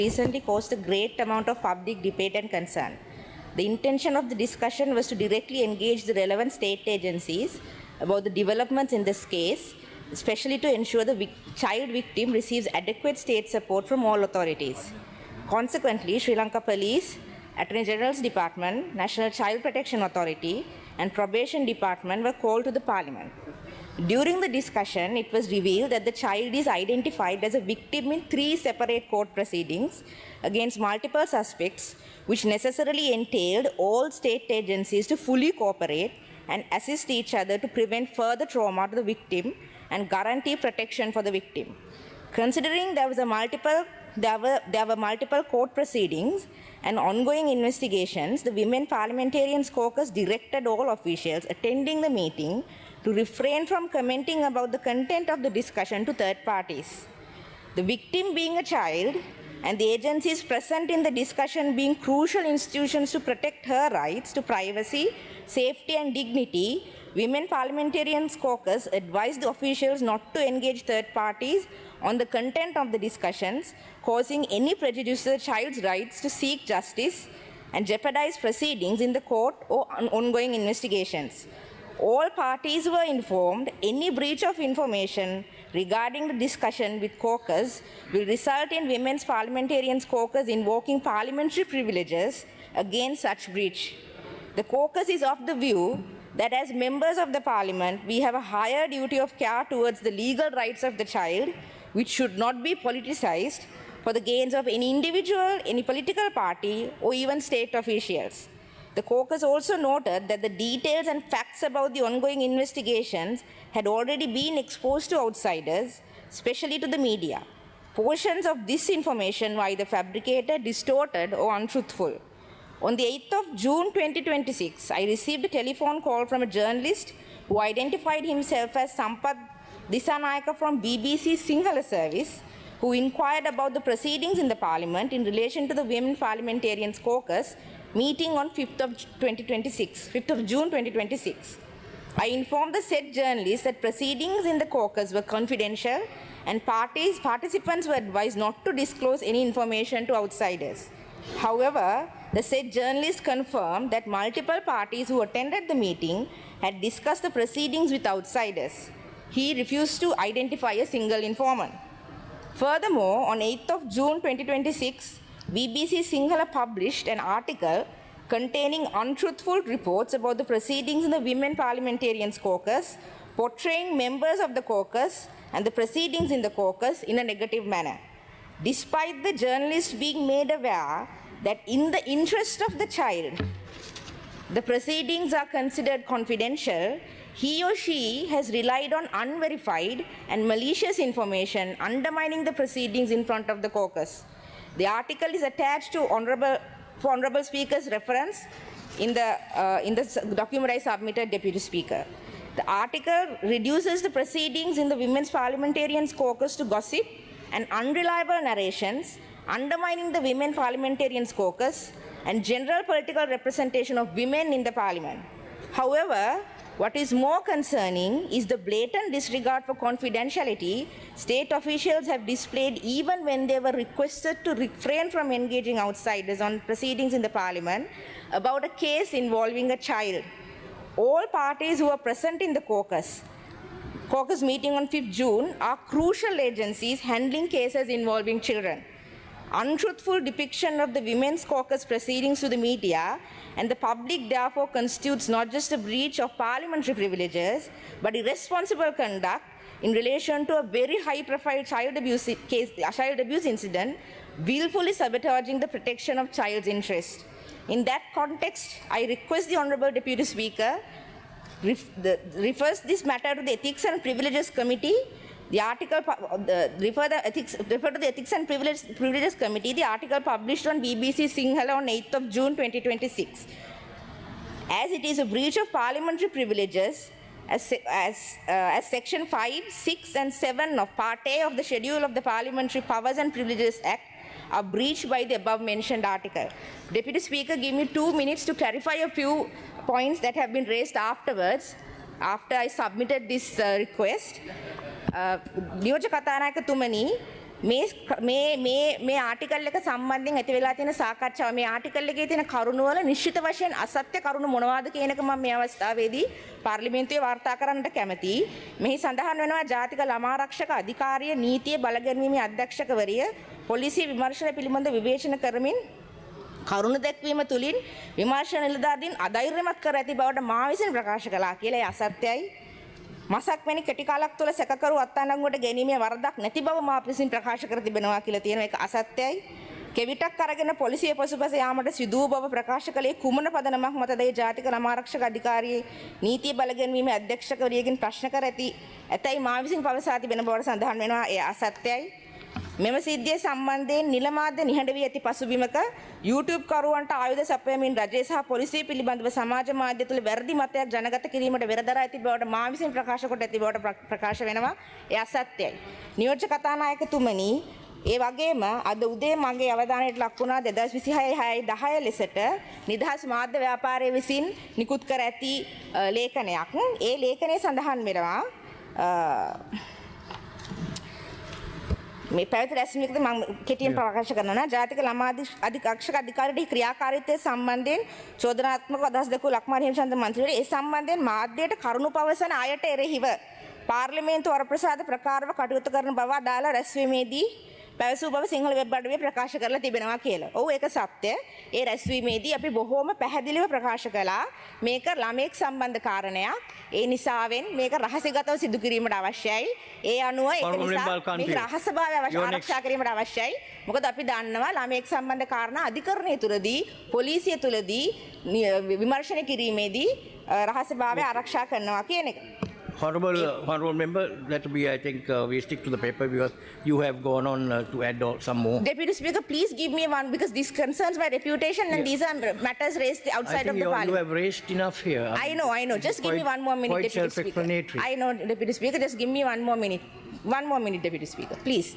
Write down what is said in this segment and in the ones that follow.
recently caused a great amount of public debate and concern. The intention of the discussion was to directly engage the relevant state agencies about the developments in this case, especially to ensure the child victim receives adequate state support from all authorities. Consequently, Sri Lanka Police, Attorney General's Department, National Child Protection Authority, and Probation Department were called to the Parliament. During the discussion, it was revealed that the child is identified as a victim in 3 separate court proceedings against multiple suspects, which necessarily entailed all state agencies to fully cooperate and assist each other to prevent further trauma to the victim and guarantee protection for the victim. Considering there were multiple court proceedings and ongoing investigations, the Women Parliamentarians Caucus directed all officials attending the meeting to refrain from commenting about the content of the discussion to third parties. The victim being a child and the agencies present in the discussion being crucial institutions to protect her rights to privacy, safety and dignity, Women Parliamentarians Caucus advised the officials not to engage third parties on the content of the discussions, causing any prejudice to the child's rights to seek justice and jeopardize proceedings in the court or ongoing investigations. All parties were informed any breach of information regarding the discussion with caucus will result in Women's Parliamentarians Caucus invoking parliamentary privileges against such breach. The caucus is of the view that as members of the parliament, we have a higher duty of care towards the legal rights of the child, which should not be politicized for the gains of any individual, any political party, or even state officials. The caucus also noted that the details and facts about the ongoing investigations had already been exposed to outsiders, especially to the media. Portions of this information were either fabricated, distorted, or untruthful. On the 8th of June 2026, I received a telephone call from a journalist who identified himself as Sampath Disanayaka from BBC Sinhala service, who inquired about the proceedings in the Parliament in relation to the Women Parliamentarians Caucus meeting on 5th of June 2026. I informed the said journalist that proceedings in the caucus were confidential and participants were advised not to disclose any information to outsiders. However, the said journalist confirmed that multiple parties who attended the meeting had discussed the proceedings with outsiders. He refused to identify a single informant. Furthermore, on 8th of June 2026, BBC Sinhala published an article containing untruthful reports about the proceedings in the Women Parliamentarians Caucus, portraying members of the caucus and the proceedings in the caucus in a negative manner. Despite the journalist being made aware that in the interest of the child, the proceedings are considered confidential, he or she has relied on unverified and malicious information undermining the proceedings in front of the caucus. The article is attached to Honorable Speaker's reference in the document I submitted, Deputy Speaker. The article reduces the proceedings in the Women's Parliamentarians Caucus to gossip and unreliable narrations, undermining the Women Parliamentarians Caucus and general political representation of women in the Parliament. However, what is more concerning is the blatant disregard for confidentiality state officials have displayed even when they were requested to refrain from engaging outsiders on proceedings in the Parliament about a case involving a child. All parties who are present in the caucus meeting on 5th June are crucial agencies handling cases involving children. Untruthful depiction of the Women's Caucus proceedings to the media and the public therefore constitutes not just a breach of parliamentary privileges, but irresponsible conduct in relation to a very high-profile child abuse incident, willfully sabotaging the protection of child's interest. In that context, I request the Honourable Deputy Speaker refers this matter to the Ethics and Privileges Committee. The article refer to the Ethics and Privileges Committee. The article published on BBC Sinhala on 8th of June 2026. As it is a breach of parliamentary privileges, as Section 5, 6 and 7 of Part A of the Schedule of the Parliamentary Powers and Privileges Act are breached by the above mentioned article. Deputy Speaker, give me 2 minutes to clarify a few points that have been raised afterwards, after I submitted this request. නියෝජ්‍ය කතානායකතුමනි, මේ ආටිකල් එක සම්බන්ධයෙන් ඇති වෙලා තියෙන සාකච්ඡාව මේ ආටිකල් එකේ තියෙන කරුණු වල නිශ්චිත වශයෙන් අසත්‍ය කරුණු මොනවාද කියන එක මම මේ අවස්ථාවේදී පාර්ලිමේන්තුවේ වාර්තා කරන්නට කැමතියි. මෙහි සඳහන් වෙනවා ජාතික ළමා ආරක්ෂක අධිකාරිය නීතිය බලගැන්වීමේ අධ්‍යක්ෂකවරිය පොලිසිය විමර්ශන පිළිබඳ විවේචන කරමින් කරුණ දැක්වීම තුළින් විමර්ශන නිලධාරීන් අධෛර්යමත් කර ඇති බවට මා විසින් ප්‍රකාශ කළා කියලා. ඒ අසත්‍යයි. මසක් වැනි කෙටි කාලයක් තුළ සැකකරු අත්අඩංගුවට ගැනීමේ වරදක් නැති බව මා විසින් ප්‍රකාශ කර තිබෙනවා කියලා තියෙනවා. ඒක අසත්‍යයි. කෙවිතක් අරගෙන පොලිසිය පසුපස යාමට සිදු වූ බව ප්‍රකාශ කළේ කුමන පදනමක් මතද? ඒ ජාතික ළමා ආරක්ෂක අධිකාරියේ නීතිය බලගැන්වීමේ අධ්‍යක්ෂකවරියගෙන් ප්‍රශ්න කර ඇතැයි මා විසින් පවසා තිබෙන බවට සඳහන් වෙනවා. ඒ අසත්‍යයි. මෙම සිද්ධිය සම්බන්ධයෙන් නිල මාධ්‍ය නිහඬ වී ඇති පසුබිමක YouTube කරුවන්ට ආයුධ සපයමින් රජය සහ පොලිසිය පිළිබඳව සමාජ මාධ්‍ය තුළ වැරදි මතයක් ජනගත කිරීමට වෙරදරා ඇති බවට මා විසින් ප්‍රකාශ කොට ඇති බවට ප්‍රකාශ වෙනවා. ඒ අසත්‍යයි. නියෝජ්‍ය කතානායකතුමනි, ඒ වගේම අද උදේ මගේ අවධානයට ලක් වුණා 2026/6 ලෙසට නිදහස් මාධ්‍ය ව්‍යාපාරයේ විසින් නිකුත් කර ඇති ලේඛනයක්. ඒ ලේඛනයේ සඳහන් වෙනවා මේ පැවති රැස්වීමකද මම කෙටියෙන් ප්‍රකාශ කරනවා. ජාතික ළමා ආරක්ෂක අධිකාරියේ ක්‍රියාකාරීත්වය සම්බන්ධයෙන් චෝදනාත්මක අදහස් දක්වූ ලක්මාන හිමිසන්ත මන්ත්‍රීවරයා ඒ සම්බන්ධයෙන් මාධ්‍යයට කරුණු පවසන අයට එරෙහිව පාර්ලිමේන්තු වරප්‍රසාද ප්‍රකාරව කටයුතු කරන බව අදාළ රැස්වීමේදී පැවසූ බව සිංහල වෙබ් අඩවියේ ප්‍රකාශ කරලා තිබෙනවා කියලා. ඔව් ඒක සත්‍ය. ඒ රැස්වීමේදී අපි බොහෝම පැහැදිලිව ප්‍රකාශ කළා මේක ළමෙක් සම්බන්ධ කාරණයක්. ඒ නිසාවෙන් මේක රහසිගතව සිදු කිරීමට අවශ්‍යයි. ඒ අනුව ඒක නිසා මේක රහස්‍යභාවය ආරක්ෂා කිරීමට අවශ්‍යයි. මොකද අපි දන්නවා ළමෙක් සම්බන්ධ කාරණා අධිකරණය තුලදී පොලිසිය තුලදී විමර්ශනය කිරීමේදී රහස්‍යභාවය ආරක්ෂා කරනවා කියන එක. Honorable member, let me, I think we stick to the paper because you have gone on to add some more. Deputy Speaker, please give me one because this concerns my reputation and these are matters raised outside of the parliament. You have raised enough here. I know. Just give me one more minute, quite Deputy Speaker. I know, Deputy Speaker, just give me one more minute. One more minute, Deputy Speaker, please.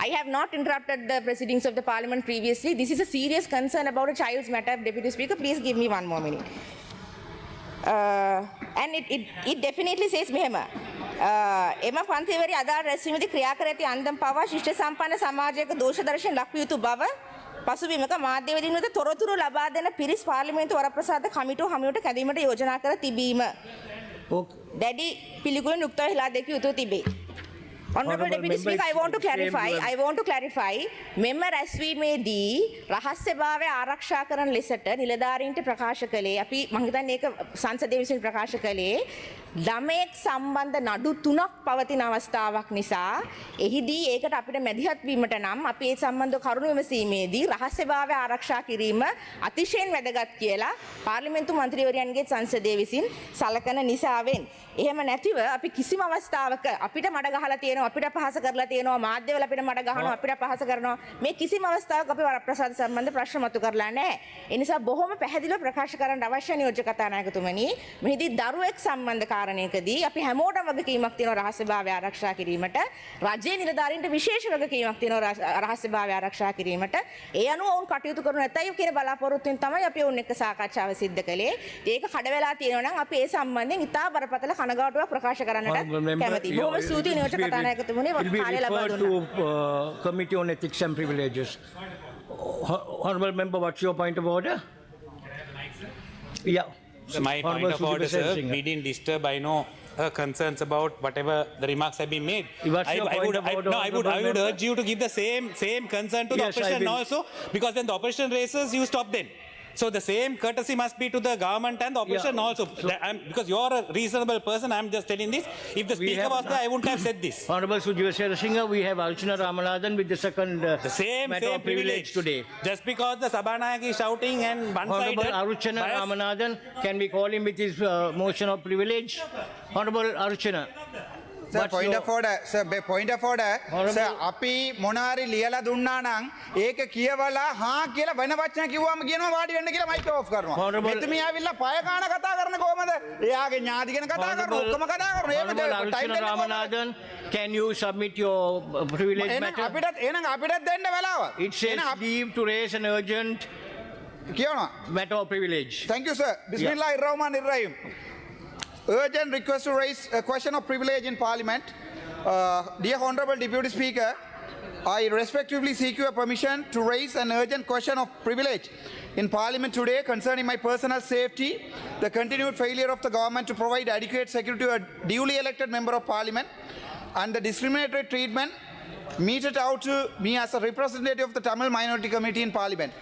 I have not interrupted the proceedings of the parliament previously. This is a serious concern about a child's matter, Deputy Speaker. Please give me one more minute. And it definitely says මෙහෙම එම පන්තිවරි අදාළ රැස්වීමේදී ක්‍රියා කර ඇති අන්දම් පවා ශිෂ්ට සම්පන්න සමාජයක දෝෂ දර්ශන ලක්විය යුතු බව පසුබිමක මාධ්‍යවේදීන් වෙත තොරතුරු ලබා දෙන පිරිස් පාර්ලිමේන්තු වරප්‍රසාද කමිටුව හමුවට කැඳවීමට යෝජනා කර තිබීම දැඩි පිළිකුලෙන් යුක්තව හෙලා දැකිය යුතු තිබේ. Honorable Deputy Speaker, I want to clarify මෙම රැස්වීමේදී රහස්‍යභාවය ආරක්ෂා කරන ලෙසට නිලධාරීන්ට ප්‍රකාශ කළේ අපි මම හිතන්නේ ඒක සංසදයේ විසින් ප්‍රකාශ කළේ ළමයෙක් සම්බන්ධ නඩු 3ක් පවතින අවස්ථාවක් නිසා එහිදී ඒකට අපිට මැදිහත් වීමට නම් අපි ඒ සම්බන්ධ කරුණු විමසීමේදී රහස්‍යභාවය ආරක්ෂා කිරීම අතිශයින් වැදගත් කියලා පාර්ලිමේන්තු මන්ත්‍රීවරයන්ගේ සංසදයේ විසින් සලකන නිසාවෙන් එහෙම නැතිව අපි කිසිම අවස්ථාවක අපිට මඩ ගහලා තියෙනවා අපිට අපහාස කරලා තියෙනවා මාධ්‍යවල අපිට මඩ ගහනවා අපිට අපහාස කරනවා මේ කිසිම අවස්ථාවක අපි වරප්‍රසාද සම්බන්ධ ප්‍රශ්න මතු කරලා නැහැ. ඒ නිසා බොහොම පැහැදිලිව ප්‍රකාශ කරන්න අවශ්‍ය නියෝජ්‍ය කතානායකතුමනි මෙහිදී දරුවෙක් සම්බන්ධ කාරණයකදී අපි හැමෝටම වගකීමක් තියෙනවා රහස්‍යභාවය ආරක්ෂා කිරීමට. රජයේ නිලධාරීන්ට විශේෂ වගකීමක් තියෙනවා රහස්‍යභාවය ආරක්ෂා කිරීමට. ඒ අනුව ඔවුන් කටයුතු කරනු ඇතයි කියන බලාපොරොත්තුවෙන් තමයි අපි ඔවුන් එක්ක සාකච්ඡාව සිද්ධ කළේ. ඒක කඩ වෙලා තියෙනවා නම් අපි ඒ සම්බන්ධයෙන් ඉතා බරපතල කනගාටුවක් ප්‍රකාශ කරන්නට කැමතියි. බොහොම ස්තුතියි නියෝජ්‍ය කතානායකතුමනි කාලය ලබා දුන්නා. Committee on Ethics and Privileges. Honorable member, what's your point of order? Yeah. So my point of order, sir, we didn't disturb, I know, concerns about whatever the remarks have been made. I would urge you to give the same concern to the opposition also, because when the opposition raises, you stop them. So the same courtesy must be to the government and the opposition also. Because you are a reasonable person, I'm just telling this. If the speaker was there, I wouldn't have said this. Honorable Sujit Singh, we have Archana Ramanathan with the second the same privilege today. Just because the Sabanayak is shouting and one-sided. Honorable Archana Ramanathan, can we call him with his motion of privilege? Honorable Archana. Sir, point of order. Sir, point of order. Sir, අපි මොනාරි ලියලා දුන්නා නම් ඒක කියවලා හා කියලා වෙන වචන කිව්වම කියනවා වාඩි වෙන්න කියලා මයික් ඔෆ් කරනවා. මෙතුමිය ආවිල්ලා පය කාන කතා කරන කොහමද? එයාගේ ඥාති ගැන කතා කරනවා ඔක්කොම කතා කරනවා. Honorable Archana Ramanathan, can you submit your privilege matter? අපිටත් දෙන්න වෙලාව. It says leave to raise an urgent කියනවා matter of privilege. Thank you, sir. Bismillahirrahmanirrahim. Urgent request to raise a question of privilege in Parliament. Dear Honorable Deputy Speaker, I respectively seek your permission to raise an urgent question of privilege in Parliament today concerning my personal safety, the continued failure of the government to provide adequate security to a duly elected member of Parliament, and the discriminatory treatment meted out to me as a representative of the Tamil minority community in Parliament.